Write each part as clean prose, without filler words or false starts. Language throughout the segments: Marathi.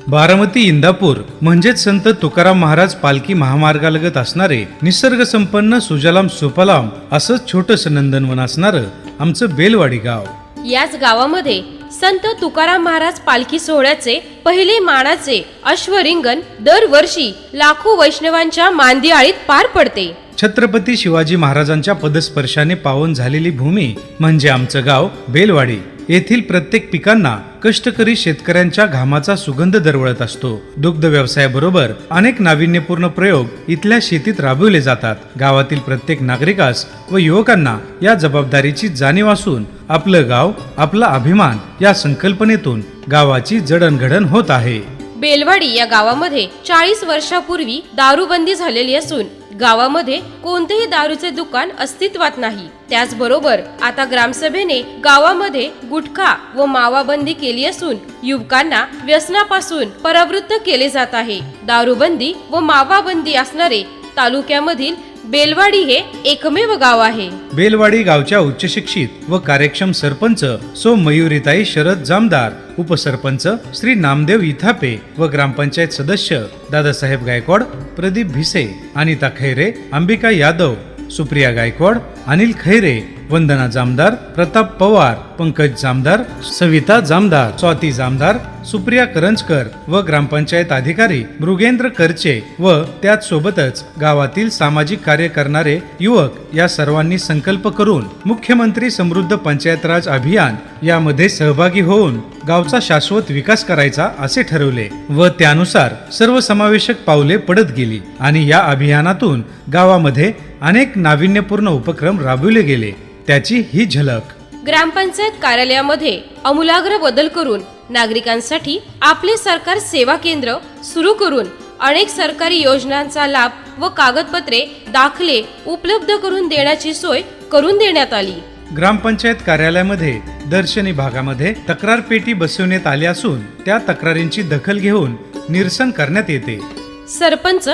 बारामती इंदापूर म्हणजेच संत तुकाराम महाराज पालखी महामार्गालगत असणारे निसर्ग संपन्न सुजलाम सुफलाम असं छोटंसं नंदनवन असणारं आमचं बेलवाडी गाव. याच गावामध्ये संत तुकाराम महाराज पालखी सोहळ्याचे पहिले मानाचे अश्वरिंगण दरवर्षी लाखो वैष्णवांच्या मांदियाळीत पार पडते. छत्रपती शिवाजी महाराजांच्या पदस्पर्शाने पावन झालेली भूमी म्हणजे आमचं गाव बेलवाडी. येथील प्रत्येक पिकांना कष्टकरी शेतकऱ्यांच्या घामाचा सुगंध दरवळत असतो. दुग्ध व्यवसायाबरोबर अनेक नाविन्यपूर्ण प्रयोग इथल्या शेतीत राबवले जातात. गावातील प्रत्येक नागरिकास व युवकांना या जबाबदारीची जाणीव असून आपलं गाव आपला अभिमान या संकल्पनेतून गावाची जडणघडण होत आहे. बेलवाडी या गावामध्ये 40 वर्षापूर्वी दारूबंदी झालेली असून गावामध्ये कोणतेही दारूचे दुकान अस्तित्वात नाही. त्याचबरोबर आता ग्रामसभेने गावामध्ये गुटखा व मावा बंदी केली असून युवकांना व्यसनापासून परावृत्त केले जात आहे. दारूबंदी व मावा बंदी असणारे तालुक्यामधील बेलवाडी हे एकमेव गाव आहे. बेलवाडी गावच्या उच्च शिक्षित व कार्यक्षम सरपंच सो मयुरीताई शरद जामदार, उपसरपंच श्री नामदेव इथापे व ग्रामपंचायत सदस्य दादासाहेब गायकवाड, प्रदीप भिसे, अनिता खैरे, अंबिका यादव, सुप्रिया गायकवाड, अनिल खैरे, वंदना जामदार, प्रताप पवार, पंकज जामदार, सविता जामदार, स्वाती जामदार, सुप्रिया करंजकर व ग्रामपंचायत अधिकारी मृगेंद्र करचे व त्याच सोबतच गावातील सामाजिक कार्य करणारे युवक या सर्वांनी संकल्प करून मुख्यमंत्री समृद्ध पंचायत राज अभियान यामध्ये सहभागी होऊन गावचा शाश्वत विकास करायचा असे ठरवले व त्यानुसार सर्वसमावेशक पावले पडत गेली आणि या अभियानातून गावामध्ये अनेक नाविन्यपूर्ण उपक्रम राबविले गेले. त्याची ही झलक. ग्रामपंचायत कार्यालयामध्ये आमूलाग्र बदल करून नागरिकांसाठी आपले सरकार सेवा केंद्र सुरू करून अनेक सरकारी योजनांचा लाभ व कागदपत्रे दाखले उपलब्ध करून देण्याची सोय करून देण्यात आली. ग्रामपंचायत कार्यालयामध्ये दर्शनी भागामध्ये तक्रार पेटी बसवण्यात आली असून त्या तक्रारींची दखल घेऊन निरसन करण्यात येते. सरपंच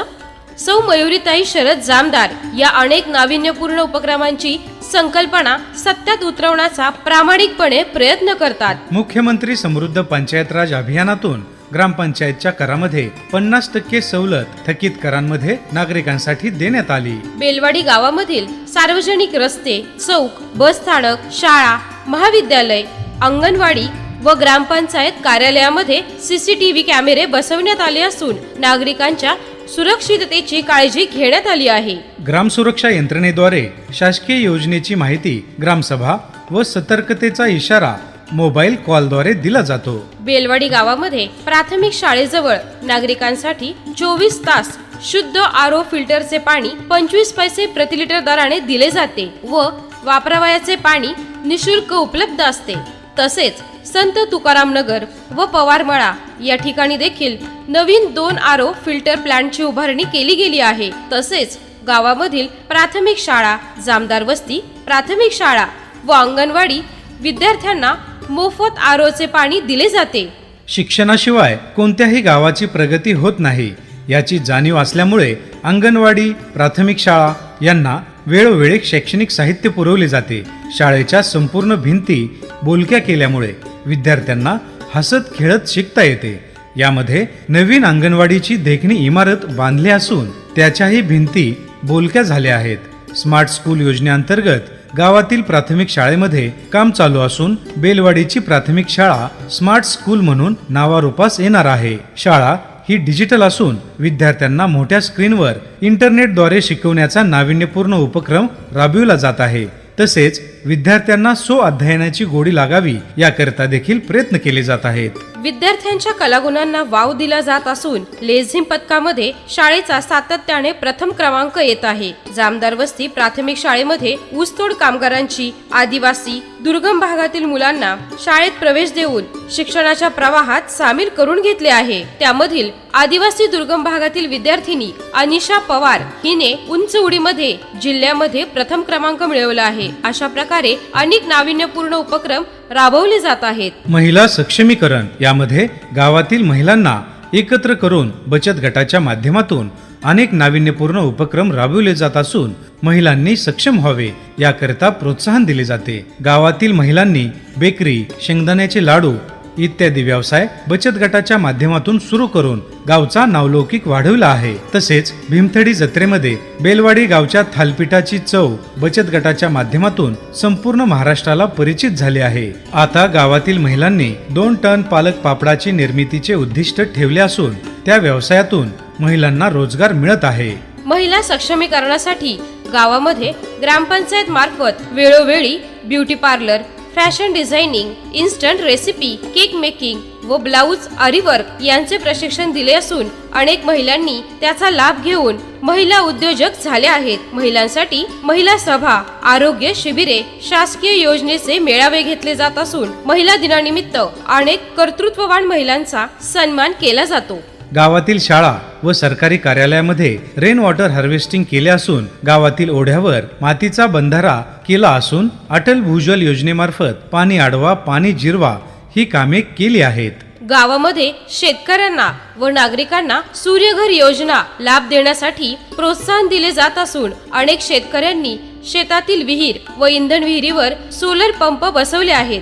सौ मयुरीताई शरद जामदार या अनेक नाविन्यपूर्ण उपक्रमांची संकल्पना सत्यात उतरवण्याचा प्रामाणिकपणे प्रयत्न करतात. मुख्यमंत्री समृद्ध पंचायत राज अभियानातून ग्रामपंचायतच्या करामध्ये 50% सवलत थकीत करांमध्ये नागरिकांसाठी देण्यात आली. बेलवाडी गावामधील सार्वजनिक रस्ते, चौक, बस स्थानक, शाळा, महाविद्यालय, अंगणवाडी व ग्रामपंचायत कार्यालयामध्ये CCTV कॅमेरे बसवण्यात आले असून नागरिकांच्या सुरक्षिततेची काळजी घेण्यात आली आहे. ग्राम सुरक्षा यंत्रणेद्वारे शासकीय योजनेची माहिती ग्रामसभा व सतर्कतेचा इशारा मोबाईल कॉलद्वारे दिला जातो. बेलवाडी गावामध्ये प्राथमिक शाळेजवळ नागरिकांसाठी 24 तास शुद्ध RO फिल्टरचे पाणी 25 पैसे प्रति लिटर दराने दिले जाते व वापरावयाचे पाणी निशुल्क उपलब्ध असते. तसेच संत तुकाराम नगर व पवारमळा या ठिकाणी देखील नवीन 2 RO फिल्टर प्लांटची उभारणी केली गेली आहे. तसेच गावामधील प्राथमिक शाळा, जामदार वस्ती प्राथमिक शाळा व अंगणवाडी विद्यार्थ्यांना मोफत ROचे पाणी दिले जाते. शिक्षणाशिवाय कोणत्याही गावाची प्रगती होत नाही याची जाणीव असल्यामुळे अंगणवाडी, प्राथमिक शाळा यांना वेळोवेळी शैक्षणिक साहित्य पुरवले जाते. शाळेच्या संपूर्ण भिंती बोलक्या केल्यामुळे विद्यार्थ्यांना हसत खेळत शिकता येते. यामध्ये नवीन अंगणवाडीची देखणी इमारत बांधली असून त्याच्याही भिंती बोलक्या झाल्या आहेत. स्मार्ट स्कूल योजनेअंतर्गत गावातील प्राथमिक शाळेमध्ये काम चालू असून बेलवाडीची प्राथमिक शाळा स्मार्ट स्कूल म्हणून नावारूपास येणार आहे. शाळा ही डिजिटल असून विद्यार्थ्यांना मोठ्या स्क्रीनवर इंटरनेटद्वारे शिकवण्याचा नाविन्यपूर्ण उपक्रम राबविला जात आहे. तसेच विद्यार्थ्यांना अध्ययनाची गोडी लागावी याकरिता देखील प्रयत्न केले जात आहेत. विद्यार्थ्यांच्या कलागुणांना वाव दिला जात असून लेझिम पथकामध्ये शाळेचा सातत्याने प्रथम क्रमांक येत आहे. जामदार वस्ती प्राथमिक शाळेमध्ये ऊसतोड कामगारांची, आदिवासी, दुर्गम भागातील मुलांना शाळेत प्रवेश देऊन शिक्षणाच्या प्रवाहात सामील करून घेतले आहे. त्यामधील आदिवासी दुर्गम भागातील विद्यार्थिनी अनिशा पवार हिने उंच उडीमध्ये जिल्ह्यामध्ये प्रथम क्रमांक मिळवला आहे. अशा प्रकारे अनेक नाविन्यपूर्ण उपक्रम राबवले जात आहेत. महिला सक्षमीकरण यामध्ये गावातील महिलांना एकत्र करून बचत गटाच्या माध्यमातून अनेक नाविन्यपूर्ण उपक्रम राबवले जात असून महिलांनी सक्षम व्हावे याकरिता प्रोत्साहन दिले जाते. गावातील महिलांनी बेकरी, शेंगदाण्याचे लाडू, इत्यादी व्यवसाय बचत गटाच्या माध्यमातून सुरू करून गावचा नावलौकिक वाढवला आहे. तसेच भीमथडी जत्रेमध्ये बेलवाडी गावच्या थालपीठाची चव बचत गटाच्या माध्यमातून संपूर्ण महाराष्ट्राला परिचित झाली आहे. आता गावातील महिलांनी 2 टन पालक पापडाची निर्मितीचे उद्दिष्ट ठेवले असून त्या व्यवसायातून महिलांना रोजगार मिळत आहे. महिला सक्षमीकरणासाठी गावामध्ये ग्रामपंचायत मार्फत वेळोवेळी beauty parlour, fashion designing, instant recipe, cake making व ब्लाऊज आरीवर्क यांचे प्रशिक्षण दिले असून अनेक महिलांनी त्याचा लाभ घेऊन महिला उद्योजक झाल्या आहेत. महिलांसाठी महिला सभा, आरोग्य शिबिरे, शासकीय योजनेचे मेळावे घेतले जात असून महिला दिनानिमित्त अनेक कर्तृत्ववान महिलांचा सन्मान केला जातो. गावातील शाळा व सरकारी कार्यालयामध्ये रेन वॉटर हार्वेस्टिंग केले असून गावातील ओढ्यावर मातीचा बंधारा केला असून अटल भूजल योजनेमार्फत पाणी अडवा, पाणी जिरवा ही कामे केली आहेत. गावामध्ये शेतकऱ्यांना व नागरिकांना सूर्यघर योजना लाभ देण्यासाठी प्रोत्साहन दिले जात असून अनेक शेतकऱ्यांनी शेतातील विहीर व इंधन विहिरीवर सोलर पंप बसवले आहेत.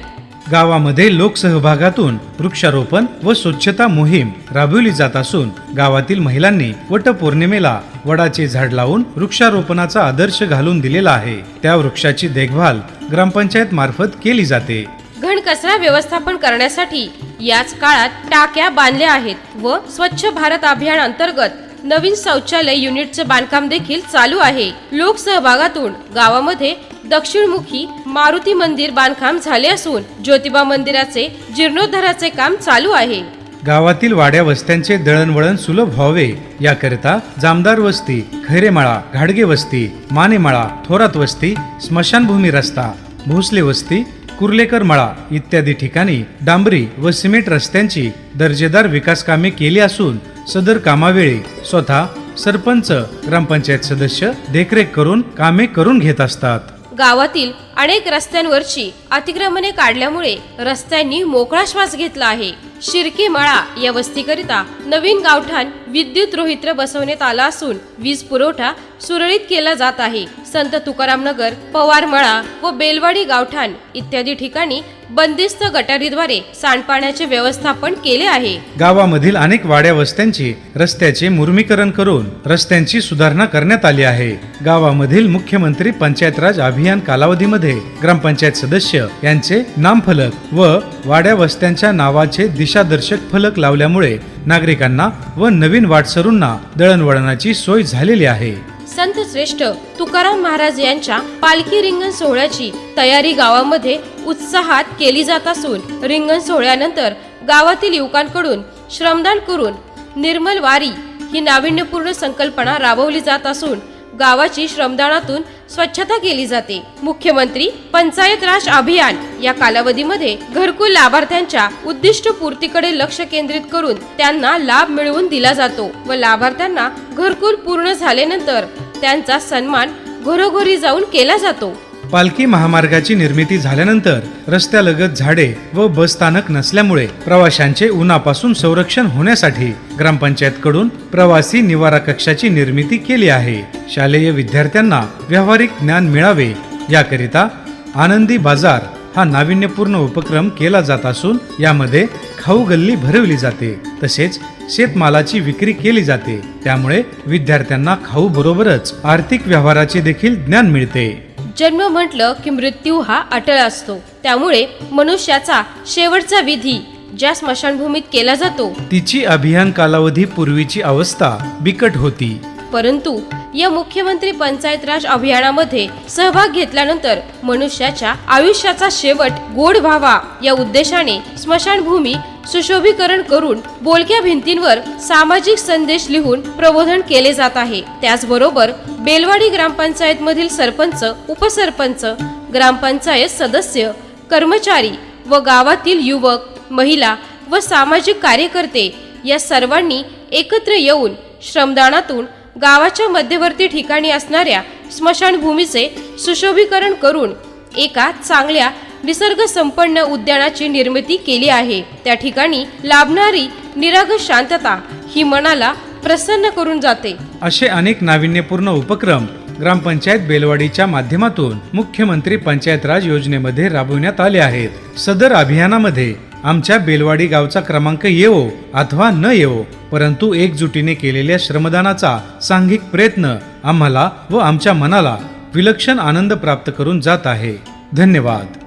गावामध्ये लोकसहभागातून वृक्षारोपण व स्वच्छता मोहीम राबवली जात असून गावातील महिलांनी वटपौर्णिमेला वडाचे झाड लावून वृक्षारोपणाचा आदर्श घालून दिलेला आहे. त्या वृक्षाची देखभाल ग्रामपंचायत मार्फत केली जाते. घनकचरा व्यवस्थापन करण्यासाठी याच काळात टाक्या बांधल्या आहेत व स्वच्छ भारत अभियान अंतर्गत नवीन शौचालय युनिटचे बांधकाम देखील चालू आहे. लोकसहभागातून गावामध्ये दक्षिणमुखी मारुती मंदिर बांधकाम झाले असून ज्योतिबा मंदिराचे जीर्णोद्धाराचे काम चालू आहे. गावातील वाड्या वस्त्यांचे दळणवळण सुलभ व्हावे याकरिता जामदार वस्ती, खैरेमाळा, घाडगे वस्ती, मानेमाळा, थोरात वस्ती, स्मशानभूमी रस्ता, भोसले वस्ती, कुर्लेकर मळा इत्यादी ठिकाणी डांबरी व सिमेंट रस्त्यांची दर्जेदार विकास कामे केली असून सदर कामावेळी स्वतः सरपंच, ग्रामपंचायत सदस्य देखरेख करून कामे करून घेत असतात. गावातील अनेक रस्त्यांवरची अतिक्रमणे काढल्यामुळे रस्त्यांनी मोकळा श्वास घेतला आहे. शिर्के मळा या वस्तीकरिता नवीन गावठाण विद्युत रोहित्र बसवण्यात आला असून वीज पुरवठा सुरळीत केला जात आहे. संत तुकाराम नगर, पवार मळा व बेलवाडी गावठाण इत्यादी ठिकाणी बंदिस्त गटारीद्वारे सांडपाण्याचे व्यवस्थापन केले आहे. गावामधील अनेक वाड्या वस्त्यांची रस्त्याचे मुर्मीकरण करून रस्त्यांची सुधारणा करण्यात आली आहे. गावामधील मुख्यमंत्री पंचायत राज अभियान कालावधीमध्ये ग्रामपंचायत सदस्य यांचे नामफलक व वाड्या वस्त्यांच्या नावाचे दिशादर्शक फलक लावल्यामुळे नागरिकांना व नवीन वाटसरूंना दळणवळणाची सोय झालेली आहे. संत श्रेष्ठ तुकाराम महाराज यांच्या पालखी रिंगण सोहळ्याची तयारी गावामध्ये उत्साहात केली जात असून रिंगण सोहळ्यानंतर गावातील युवकांकडून श्रमदान करून निर्मल वारी ही नाविन्यपूर्ण संकल्पना राबवली जात असून गावाची श्रमदानातून स्वच्छता केली जाते. मुख्यमंत्री पंचायत राज अभियान या कालावधीमध्ये घरकुल लाभार्थ्यांच्या उद्दिष्ट पूर्तीकडे लक्ष केंद्रित करून त्यांना लाभ मिळवून दिला जातो व लाभार्थ्यांना घरकुल पूर्ण झाल्यानंतर त्यांचा सन्मान घरोघरी जाऊन केला जातो. पालखी महामार्गाची निर्मिती झाल्यानंतर रस्त्यालगत झाडे व बस स्थानक नसल्यामुळे प्रवाशांचे उन्हापासून संरक्षण होण्यासाठी ग्रामपंचायत कडून प्रवासी निवारा कक्षाची निर्मिती केली आहे. शालेय विद्यार्थ्यांना व्यावहारिक ज्ञान मिळावे याकरिता आनंदी बाजार हा नाविन्यपूर्ण उपक्रम केला जात असून यामध्ये खाऊ गल्ली भरवली जाते. तसेच शेतमालाची विक्री केली जाते. त्यामुळे विद्यार्थ्यांना खाऊ बरोबरच आर्थिक व्यवहाराचे देखील ज्ञान मिळते. जन्म म्हटलं की मृत्यू हा अटळ असतो. त्यामुळे मनुष्याचा शेवटचा विधी ज्या स्मशानभूमीत केला जातो तिची अभियान कालावधी पूर्वीची अवस्था बिकट होती. परंतु या मुख्यमंत्री पंचायत राज अभियानामध्ये सहभाग घेतल्यानंतर मनुष्याच्या आयुष्याचा शेवट गोड व्हावा या उद्देशाने स्मशानभूमी सुशोभीकरण करून बोलक्या भिंतींवर सामाजिक संदेश लिहून प्रबोधन केले जात आहे. त्याचबरोबर बेलवाडी ग्रामपंचायत मधील सरपंच, उपसरपंच, ग्रामपंचायत सदस्य, कर्मचारी व गावातील युवक, महिला व सामाजिक कार्यकर्ते या सर्वांनी एकत्र येऊन श्रमदानातून गावाच्या मध्यवर्ती ठिकाणी असणाऱ्या स्मशानभूमीचे सुशोभीकरण करून एका चांगल्या निसर्ग संपन्न उद्यानाची निर्मिती केली आहे. त्या ठिकाणी लाभणारी निरागस शांतता ही मनाला प्रसन्न करून जाते. असे अनेक नाविन्यपूर्ण उपक्रम ग्रामपंचायत बेलवाडीच्या माध्यमातून मुख्यमंत्री पंचायत राज योजनेमध्ये राबवण्यात आले आहेत. सदर अभियानामध्ये आमच्या बेलवाडी गावचा क्रमांक येवो अथवा न येवो, परंतु एकजुटीने केलेल्या श्रमदानाचा सांघिक प्रयत्न आम्हाला व आमच्या मनाला विलक्षण आनंद प्राप्त करून जात आहे. धन्यवाद.